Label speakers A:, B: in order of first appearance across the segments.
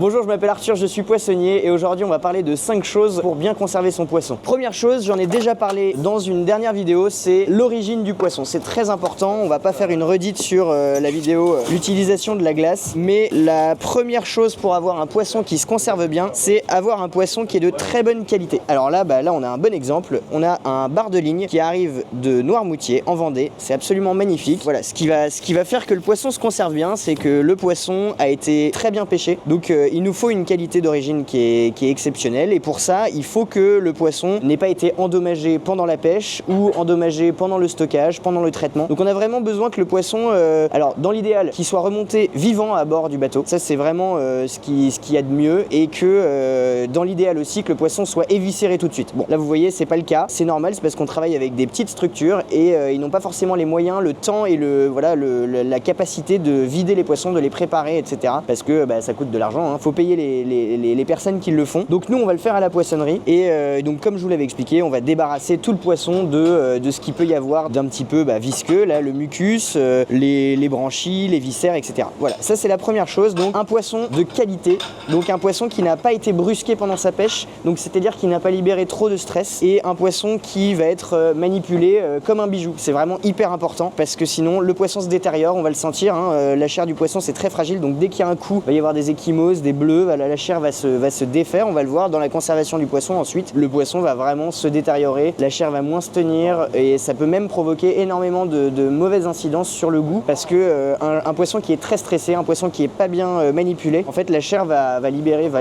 A: Bonjour, je m'appelle Arthur, je suis poissonnier et aujourd'hui on va parler de 5 choses pour bien conserver son poisson. Première chose, j'en ai déjà parlé dans une dernière vidéo, c'est l'origine du poisson. C'est très important, on va pas faire une redite sur la vidéo l'utilisation de la glace, mais la première chose pour avoir un poisson qui se conserve bien, c'est avoir un poisson qui est de très bonne qualité. Alors là, là on a un bon exemple, on a un bar de ligne qui arrive de Noirmoutier en Vendée, c'est absolument magnifique. Voilà, ce qui va faire que le poisson se conserve bien, c'est que le poisson a été très bien pêché, donc il nous faut une qualité d'origine qui est exceptionnelle et pour ça il faut que le poisson n'ait pas été endommagé pendant la pêche ou endommagé pendant le stockage, pendant le traitement. Donc on a vraiment besoin que le poisson, alors dans l'idéal, qu'il soit remonté vivant à bord du bateau. Ça c'est vraiment ce qu'il y a de mieux et que dans l'idéal aussi que le poisson soit éviscéré tout de suite. Bon là vous voyez c'est pas le cas, c'est normal, c'est parce qu'on travaille avec des petites structures et ils n'ont pas forcément les moyens, le temps et la capacité de vider les poissons, de les préparer, etc. Parce que ça coûte de l'argent, hein. Faut payer les personnes qui le font. Donc nous on va le faire à la poissonnerie et donc comme je vous l'avais expliqué, on va débarrasser tout le poisson de ce qu'il peut y avoir d'un petit peu visqueux, là le mucus, les branchies, les viscères, etc. Voilà, ça c'est la première chose. Donc un poisson de qualité, donc un poisson qui n'a pas été brusqué pendant sa pêche, donc c'est-à-dire qu'il n'a pas libéré trop de stress, et un poisson qui va être manipulé comme un bijou. C'est vraiment hyper important parce que sinon le poisson se détériore, on va le sentir, hein, la chair du poisson c'est très fragile, donc dès qu'il y a un coup, il va y avoir des ecchymoses, des bleus, la chair va se défaire, on va le voir dans la conservation du poisson. Ensuite le poisson va vraiment se détériorer, la chair va moins se tenir et ça peut même provoquer énormément de mauvaises incidences sur le goût parce que un poisson qui est très stressé, un poisson qui est pas bien manipulé, en fait la chair va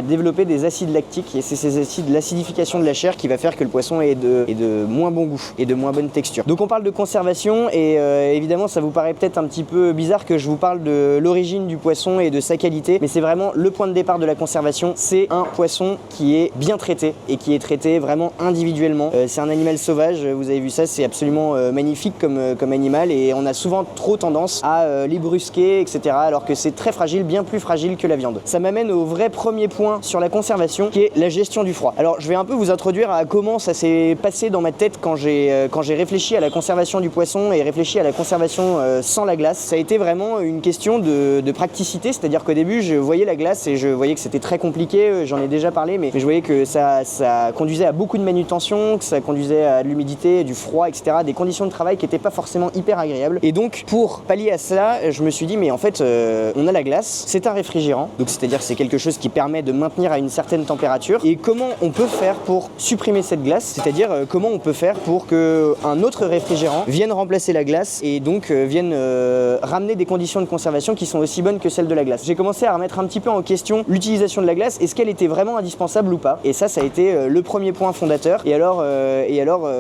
A: développer des acides lactiques et c'est ces acides, l'acidification de la chair qui va faire que le poisson est de moins bon goût et de moins bonne texture. Donc on parle de conservation et évidemment ça vous paraît peut-être un petit peu bizarre que je vous parle de l'origine du poisson et de sa qualité, mais c'est vraiment le point de départ de la conservation, c'est un poisson qui est bien traité et qui est traité vraiment individuellement. C'est un animal sauvage, vous avez vu ça, c'est absolument magnifique comme animal et on a souvent trop tendance à les brusquer, etc. alors que c'est très fragile, bien plus fragile que la viande. Ça m'amène au vrai premier point sur la conservation qui est la gestion du froid. Alors je vais un peu vous introduire à comment ça s'est passé dans ma tête quand j'ai réfléchi à la conservation du poisson et réfléchi à la conservation sans la glace. Ça a été vraiment une question de praticité, c'est-à-dire qu'au début je voyais la glace et je voyais que c'était très compliqué, j'en ai déjà parlé, mais je voyais que ça conduisait à beaucoup de manutention, que ça conduisait à de l'humidité, du froid, etc. Des conditions de travail qui n'étaient pas forcément hyper agréables. Et donc, pour pallier à ça, je me suis dit, mais en fait, on a la glace, c'est un réfrigérant, donc c'est-à-dire que c'est quelque chose qui permet de maintenir à une certaine température. Et comment on peut faire pour supprimer cette glace, c'est-à-dire comment on peut faire pour qu'un autre réfrigérant vienne remplacer la glace et donc vienne ramener des conditions de conservation qui sont aussi bonnes que celles de la glace. J'ai commencé à remettre un petit peu en question l'utilisation de la glace, est-ce qu'elle était vraiment indispensable ou pas, et ça a été le premier point fondateur. Et alors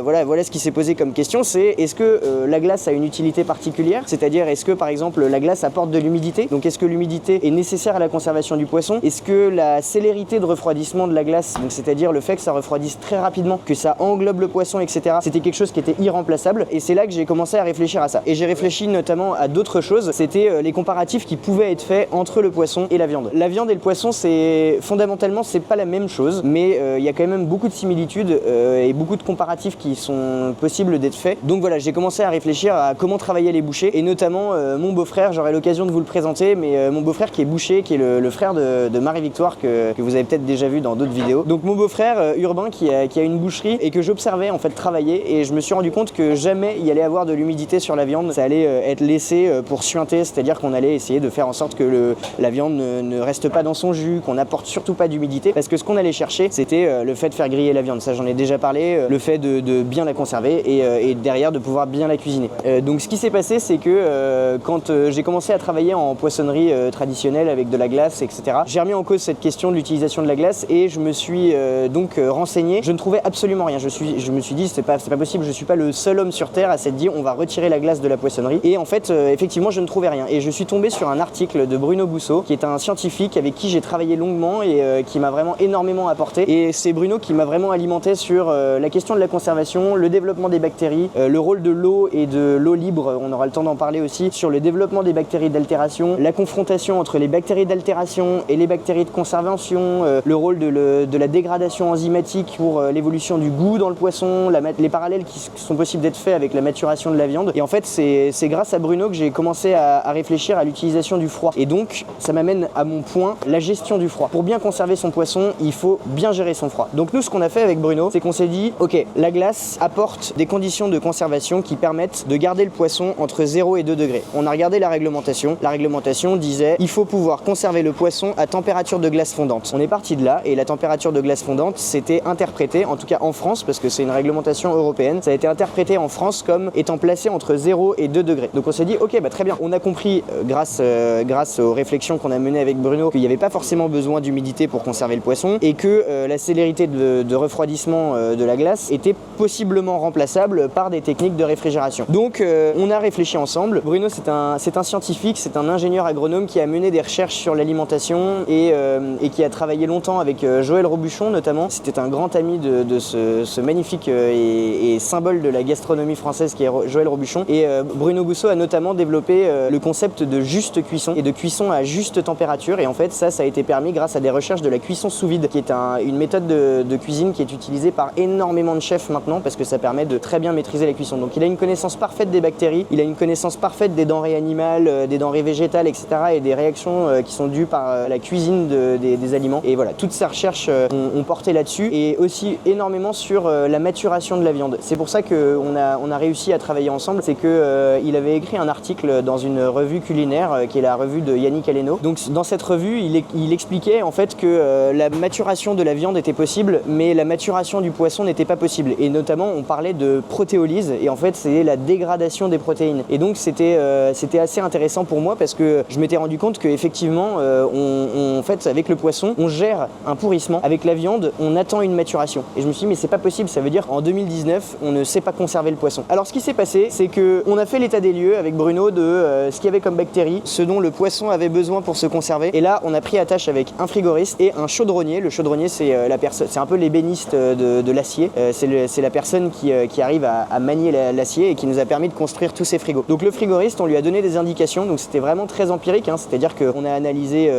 A: voilà ce qui s'est posé comme question, c'est est-ce que la glace a une utilité particulière, c'est-à-dire est-ce que par exemple la glace apporte de l'humidité, donc est-ce que l'humidité est nécessaire à la conservation du poisson, est-ce que la célérité de refroidissement de la glace, donc c'est-à-dire le fait que ça refroidisse très rapidement, que ça englobe le poisson, etc., c'était quelque chose qui était irremplaçable. Et c'est là que j'ai commencé à réfléchir à ça, et j'ai réfléchi notamment à d'autres choses, c'était les comparatifs qui pouvaient être faits entre le poisson et la viande. La viande et le poisson, fondamentalement c'est pas la même chose, mais il y a quand même beaucoup de similitudes et beaucoup de comparatifs qui sont possibles d'être faits. Donc voilà, j'ai commencé à réfléchir à comment travailler les bouchers, et notamment mon beau-frère, j'aurai l'occasion de vous le présenter, mais mon beau-frère qui est boucher, qui est le frère de Marie-Victoire que vous avez peut-être déjà vu dans d'autres vidéos. Donc mon beau-frère Urbain qui a une boucherie et que j'observais en fait travailler, et je me suis rendu compte que jamais il allait avoir de l'humidité sur la viande, ça allait être laissé pour suinter, c'est-à-dire qu'on allait essayer de faire en sorte que la viande ne reste pas dans son jus, qu'on n'apporte surtout pas d'humidité, parce que ce qu'on allait chercher c'était le fait de faire griller la viande, ça j'en ai déjà parlé, le fait de bien la conserver et derrière de pouvoir bien la cuisiner. Donc ce qui s'est passé c'est que quand j'ai commencé à travailler en poissonnerie traditionnelle avec de la glace, etc., j'ai remis en cause cette question de l'utilisation de la glace et je me suis donc renseigné. Je ne trouvais absolument rien, je me suis dit c'est pas possible, je suis pas le seul homme sur terre à s'être dit on va retirer la glace de la poissonnerie, et en fait effectivement je ne trouvais rien, et je suis tombé sur un article de Bruno Bousseau qui est un scientifique avec qui j'ai travaillé longuement et qui m'a vraiment énormément apporté, et c'est Bruno qui m'a vraiment alimenté sur la question de la conservation, le développement des bactéries, le rôle de l'eau et de l'eau libre, on aura le temps d'en parler aussi, sur le développement des bactéries d'altération, la confrontation entre les bactéries d'altération et les bactéries de conservation, le rôle de la dégradation enzymatique pour l'évolution du goût dans le poisson, les parallèles qui sont possibles d'être faits avec la maturation de la viande. Et en fait c'est grâce à Bruno que j'ai commencé à réfléchir à l'utilisation du froid, et donc ça m'amène à mon point la gestion du froid. Pour bien conserver son poisson, il faut bien gérer son froid. Donc nous, ce qu'on a fait avec Bruno, c'est qu'on s'est dit, ok, la glace apporte des conditions de conservation qui permettent de garder le poisson entre 0 et 2 degrés. On a regardé la réglementation. La réglementation disait, il faut pouvoir conserver le poisson à température de glace fondante. On est parti de là et la température de glace fondante, c'était interprété, en tout cas en France, parce que c'est une réglementation européenne, ça a été interprété en France comme étant placé entre 0 et 2 degrés. Donc on s'est dit, ok, bah très bien. On a compris, grâce aux réflexions qu'on a menées avec Bruno, qu'il n'y avait pas forcément besoin d'humidité pour conserver le poisson et que la célérité de refroidissement de la glace était possiblement remplaçable par des techniques de réfrigération. Donc on a réfléchi ensemble. Bruno, c'est un scientifique, c'est un ingénieur agronome qui a mené des recherches sur l'alimentation et qui a travaillé longtemps avec Joël Robuchon notamment. C'était un grand ami de ce magnifique et symbole de la gastronomie française qui est Joël Robuchon. Et Bruno Goussot a notamment développé le concept de juste cuisson et de cuisson à juste température. Et en fait, ça a été permis grâce à des recherches de la cuisson sous vide, qui est une méthode de cuisine qui est utilisée par énormément de chefs maintenant parce que ça permet de très bien maîtriser la cuisson. Donc il a une connaissance parfaite des bactéries, il a une connaissance parfaite des denrées animales, des denrées végétales, etc. et des réactions qui sont dues par la cuisine des aliments. Et voilà, toutes ces recherches ont porté là-dessus et aussi énormément sur la maturation de la viande. C'est pour ça qu'on a réussi à travailler ensemble, c'est qu'il avait écrit un article dans une revue culinaire qui est la revue de Yannick Aleno. Donc dans cette revue, il expliquait en fait que la maturation de la viande était possible, mais la maturation du poisson n'était pas possible. Et notamment, on parlait de protéolyse, et en fait, c'est la dégradation des protéines. Et donc, c'était assez intéressant pour moi parce que je m'étais rendu compte qu'effectivement, en fait, avec le poisson, on gère un pourrissement. Avec la viande, on attend une maturation. Et je me suis dit, mais c'est pas possible, ça veut dire qu'en 2019, on ne sait pas conserver le poisson. Alors, ce qui s'est passé, c'est qu'on a fait l'état des lieux avec Bruno de ce qu'il y avait comme bactéries, ce dont le poisson avait besoin pour se conserver. Et là, on a pris attache avec un frigoriste et un chaudronnier. Le chaudronnier, c'est un peu l'ébéniste de l'acier. C'est la personne qui arrive à manier l'acier et qui nous a permis de construire tous ces frigos. Donc le frigoriste, on lui a donné des indications, donc c'était vraiment très empirique, c'est-à-dire qu'on a analysé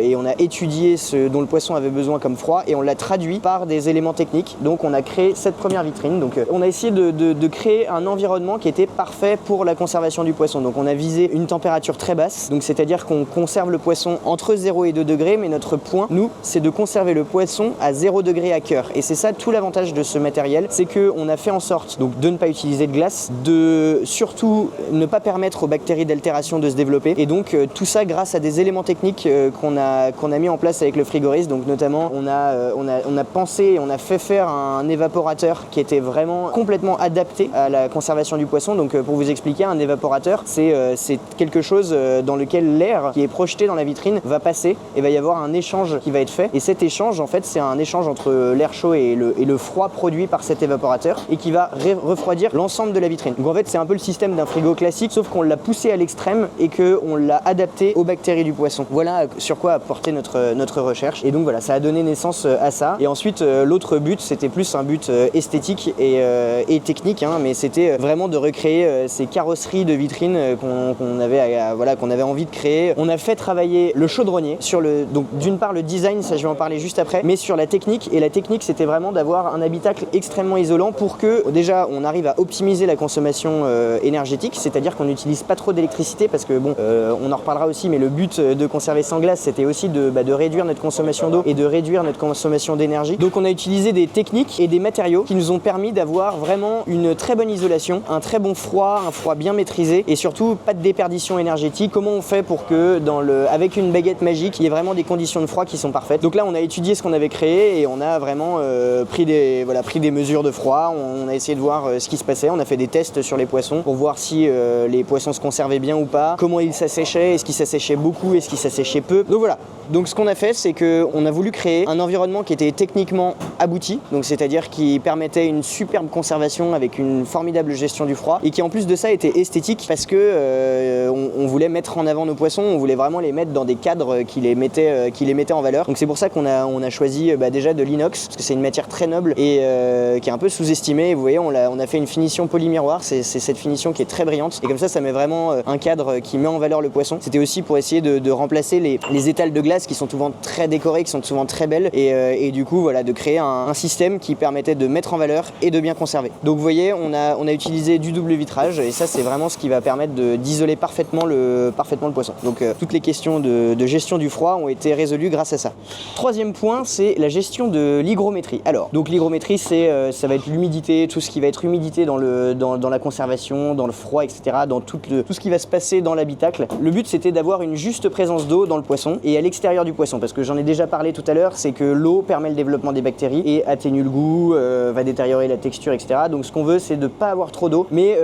A: et on a étudié ce dont le poisson avait besoin comme froid et on l'a traduit par des éléments techniques. Donc on a créé cette première vitrine. Donc on a essayé de créer un environnement qui était parfait pour la conservation du poisson. Donc on a visé une température très basse, donc c'est-à-dire qu'on conserve le poisson entre 0 et 2 degrés, mais notre point, nous, c'est de conserver le poisson à 0 degré à cœur. Et c'est ça tout l'avantage de ce matériel, c'est qu'on a fait en sorte donc, de ne pas utiliser de glace, de surtout ne pas permettre aux bactéries d'altération de se développer. Et donc tout ça grâce à des éléments techniques qu'on a mis en place avec le frigoriste. Donc notamment on a pensé, on a fait faire un évaporateur qui était vraiment complètement adapté à la conservation du poisson. Donc pour vous expliquer, un évaporateur, c'est quelque chose dans lequel l'air qui est projeté dans la vitrine va passer et va y avoir un échange qui va être fait. Et cet échange, en fait, c'est un échange entre l'air chaud et le froid produit par cet évaporateur et qui va refroidir l'ensemble de la vitrine. Donc en fait, c'est un peu le système d'un frigo classique, sauf qu'on l'a poussé à l'extrême et qu'on l'a adapté aux bactéries du poisson. Voilà sur quoi a porté notre recherche. Et donc voilà, ça a donné naissance à ça. Et ensuite, l'autre but, c'était plus un but esthétique et technique, mais c'était vraiment de recréer ces carrosseries de vitrines qu'on avait envie de créer. On a fait travailler le chaudronnier sur donc d'une part le design, ça je vais en parler juste après, mais sur la technique. Et la technique, c'était vraiment d'avoir un habitacle extrêmement isolant pour que déjà on arrive à optimiser la consommation énergétique, c'est-à-dire qu'on n'utilise pas trop d'électricité parce que bon, on en reparlera aussi, mais le but de conserver sans glace, c'était aussi de réduire notre consommation d'eau et de réduire notre consommation d'énergie. Donc on a utilisé des techniques et des matériaux qui nous ont permis d'avoir vraiment une très bonne isolation, un très bon froid, un froid bien maîtrisé et surtout pas de déperdition énergétique. Comment on fait pour que avec une baguette magique, il y ait vraiment des conditions de froid qui sont parfaites. Donc là, on a étudié ce qu'on avait créé et on a vraiment pris des mesures de froid. On a essayé de voir ce qui se passait. On a fait des tests sur les poissons pour voir si les poissons se conservaient bien ou pas, comment ils s'asséchaient, est-ce qu'ils s'asséchaient beaucoup, est-ce qu'ils s'asséchaient peu. Donc voilà. Donc ce qu'on a fait, c'est qu'on a voulu créer un environnement qui était techniquement abouti, donc c'est-à-dire qui permettait une superbe conservation avec une formidable gestion du froid et qui en plus de ça était esthétique parce que on voulait mettre en avant nos poissons, on voulait vraiment les mettre dans des cadres qui les mettaient en valeur. Donc c'est pour ça qu'on a choisi déjà de l'inox parce que c'est une matière très noble et qui est un peu sous-estimée. Vous voyez, on a fait une finition polymiroir, c'est cette finition qui est très brillante et comme ça met vraiment un cadre qui met en valeur le poisson. C'était aussi pour essayer de remplacer les étals de glace qui sont souvent très décorées, qui sont souvent très belles et du coup voilà, de créer un système qui permettait de mettre en valeur et de bien conserver. Donc vous voyez, on a utilisé du double vitrage et ça c'est vraiment ce qui va permettre d'isoler parfaitement le poisson. Donc toutes les questions de gestion du du froid ont été résolus grâce à ça. Troisième point, c'est la gestion de l'hygrométrie. Alors, donc l'hygrométrie, ça va être l'humidité, tout ce qui va être humidité dans la conservation, dans le froid, etc., dans tout ce qui va se passer dans l'habitacle. Le but, c'était d'avoir une juste présence d'eau dans le poisson et à l'extérieur du poisson, parce que j'en ai déjà parlé tout à l'heure, c'est que l'eau permet le développement des bactéries et atténue le goût, va détériorer la texture, etc. Donc ce qu'on veut, c'est de ne pas avoir trop d'eau, mais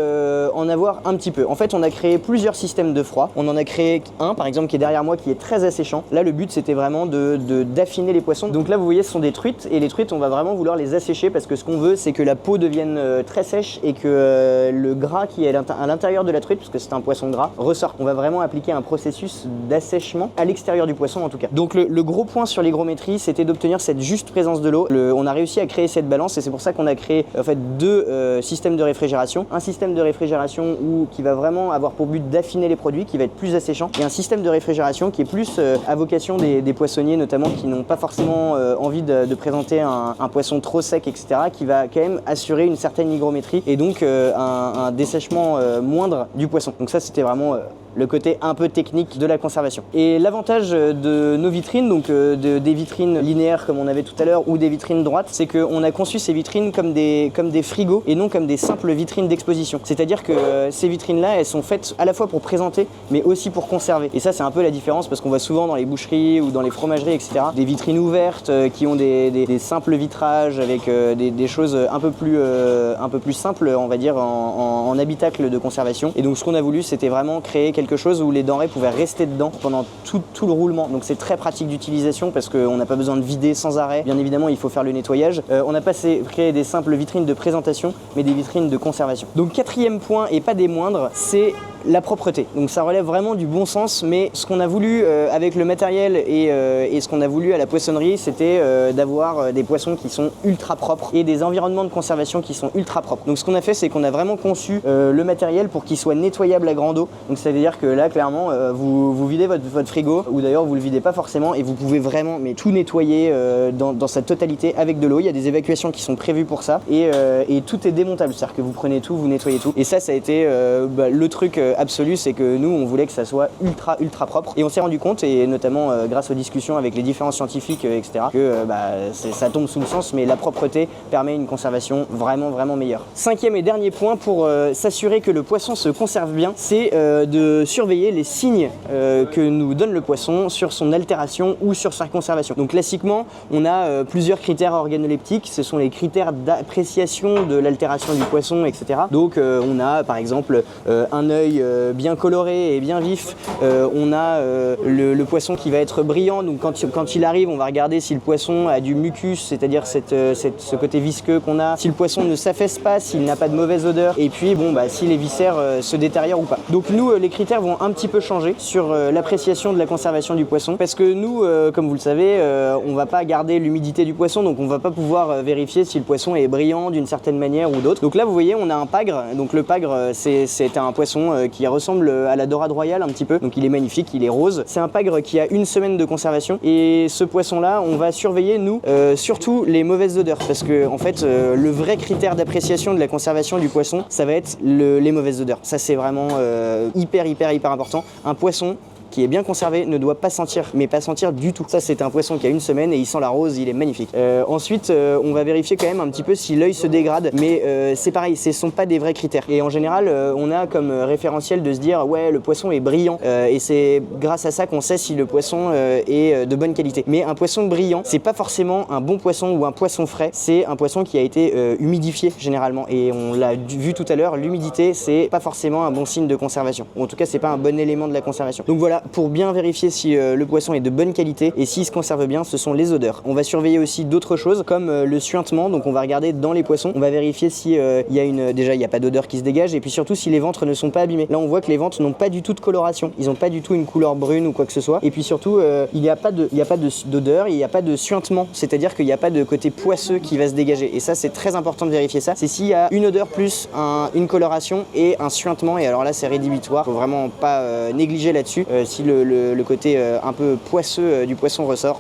A: en avoir un petit peu. En fait, on a créé plusieurs systèmes de froid. On en a créé un, par exemple, qui est derrière moi, qui est très asséchant. Là, le but, c'était vraiment d'affiner les poissons. Donc là, vous voyez, ce sont des truites, et les truites, on va vraiment vouloir les assécher, parce que ce qu'on veut, c'est que la peau devienne très sèche et que le gras qui est à l'intérieur de la truite, parce que c'est un poisson gras, ressorte. On va vraiment appliquer un processus d'assèchement à l'extérieur du poisson, en tout cas. Donc le gros point sur l'hygrométrie, c'était d'obtenir cette juste présence de l'eau. On a réussi à créer cette balance, et c'est pour ça qu'on a créé en fait deux systèmes de réfrigération. Un système de réfrigération qui va vraiment avoir pour but d'affiner les produits, qui va être plus asséchant, et un système de réfrigération qui est plus à vocation des poissonniers notamment, qui n'ont pas forcément envie de présenter un poisson trop sec, etc., qui va quand même assurer une certaine hygrométrie et donc un dessèchement moindre du poisson. Donc ça, c'était vraiment le côté un peu technique de la conservation. Et l'avantage de nos vitrines, donc des vitrines linéaires comme on avait tout à l'heure ou des vitrines droites, c'est qu'on a conçu ces vitrines comme des frigos et non comme des simples vitrines d'exposition. C'est-à-dire que ces vitrines-là, elles sont faites à la fois pour présenter mais aussi pour conserver. Et ça, c'est un peu la différence, parce qu'on voit souvent dans les boucheries ou dans les fromageries, etc., des vitrines ouvertes qui ont des simples vitrages avec des choses un peu plus simples, on va dire, en habitacle de conservation. Et donc ce qu'on a voulu, c'était vraiment créer quelque chose où les denrées pouvaient rester dedans pendant tout le roulement. Donc c'est très pratique d'utilisation parce qu'on n'a pas besoin de vider sans arrêt. Bien évidemment, il faut faire le nettoyage. On n'a pas créé des simples vitrines de présentation, mais des vitrines de conservation. Donc quatrième point, et pas des moindres, c'est la propreté. Donc ça relève vraiment du bon sens, mais ce qu'on a voulu avec le matériel et ce qu'on a voulu à la poissonnerie, c'était d'avoir des poissons qui sont ultra propres et des environnements de conservation qui sont ultra propres. Donc ce qu'on a fait, c'est qu'on a vraiment conçu le matériel pour qu'il soit nettoyable à grande eau. Donc ça veut dire que là, clairement, vous videz votre frigo, ou d'ailleurs vous le videz pas forcément, et vous pouvez vraiment tout nettoyer dans sa totalité avec de l'eau. Il y a des évacuations qui sont prévues pour ça, et tout est démontable, c'est-à-dire que vous prenez tout, vous nettoyez tout. Et ça a été le truc absolu, c'est que nous, on voulait que ça soit ultra propre, et on s'est rendu compte, et notamment grâce aux discussions avec les différents scientifiques, etc., que ça tombe sous le sens, mais la propreté permet une conservation vraiment meilleure. Cinquième et dernier point pour s'assurer que le poisson se conserve bien, c'est de surveiller les signes que nous donne le poisson sur son altération ou sur sa conservation. Donc classiquement, on a plusieurs critères organoleptiques, ce sont les critères d'appréciation de l'altération du poisson, etc. Donc on a par exemple un œil bien coloré et bien vif, on a le poisson qui va être brillant, donc quand il arrive, on va regarder si le poisson a du mucus, c'est-à-dire ce côté visqueux qu'on a, si le poisson ne s'affaisse pas, s'il n'a pas de mauvaise odeur, et puis si les viscères se détériorent ou pas. Donc nous, les critères vont un petit peu changer sur l'appréciation de la conservation du poisson, parce que nous, comme vous le savez, on va pas garder l'humidité du poisson, donc on va pas pouvoir vérifier si le poisson est brillant d'une certaine manière ou d'autre. Donc là, vous voyez, on a un pagre. Donc le pagre, c'est un poisson qui ressemble à la dorade royale un petit peu, donc il est magnifique, il est rose. C'est un pagre qui a 1 semaine de conservation, et ce poisson-là, on va surveiller, nous, surtout les mauvaises odeurs, parce que en fait, le vrai critère d'appréciation de la conservation du poisson, ça va être les mauvaises odeurs. Ça, c'est vraiment hyper important. Un poisson qui est bien conservé ne doit pas sentir, mais pas sentir du tout. Ça, c'est un poisson qui a 1 semaine et il sent la rose, il est magnifique. Ensuite, on va vérifier quand même un petit peu si l'œil se dégrade, mais c'est pareil, ce ne sont pas des vrais critères. Et en général, on a comme référentiel de se dire ouais, le poisson est brillant, et c'est grâce à ça qu'on sait si le poisson est de bonne qualité. Mais un poisson brillant, c'est pas forcément un bon poisson ou un poisson frais, c'est un poisson qui a été humidifié généralement. Et on l'a vu tout à l'heure, l'humidité, c'est pas forcément un bon signe de conservation. Ou en tout cas, c'est pas un bon élément de la conservation. Donc voilà, pour bien vérifier si le poisson est de bonne qualité et s'il se conserve bien, ce sont les odeurs. On va surveiller aussi d'autres choses comme le suintement, donc on va regarder dans les poissons, on va vérifier si déjà il n'y a pas d'odeur qui se dégage, et puis surtout si les ventres ne sont pas abîmés. Là on voit que les ventres n'ont pas du tout de coloration, ils n'ont pas du tout une couleur brune ou quoi que ce soit, et puis surtout il n'y a pas d'odeur, il n'y a pas de suintement, c'est-à-dire qu'il n'y a pas de côté poisseux qui va se dégager, et ça c'est très important de vérifier ça, c'est s'il y a une odeur plus une coloration et un suintement, et alors là c'est rédhibitoire, faut vraiment pas négliger là-dessus. Si le côté un peu poisseux du poisson ressort,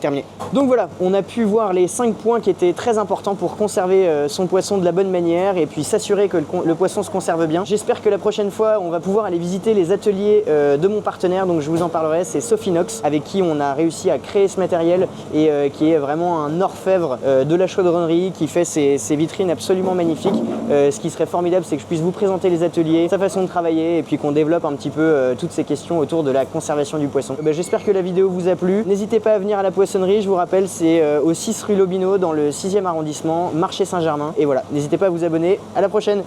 A: terminé. Donc voilà, on a pu voir les 5 points qui étaient très importants pour conserver son poisson de la bonne manière et puis s'assurer que le poisson se conserve bien. J'espère que la prochaine fois, on va pouvoir aller visiter les ateliers de mon partenaire, donc je vous en parlerai, c'est Sophinox, avec qui on a réussi à créer ce matériel et qui est vraiment un orfèvre de la chaudronnerie, qui fait ces vitrines absolument magnifiques. Ce qui serait formidable, c'est que je puisse vous présenter les ateliers, sa façon de travailler et puis qu'on développe un petit peu toutes ces questions autour de la conservation du poisson. J'espère que la vidéo vous a plu. N'hésitez pas à venir à la poissonnerie, je vous rappelle, c'est au 6 rue Lobineau dans le 6e arrondissement, marché Saint-Germain. Et voilà, n'hésitez pas à vous abonner. À la prochaine!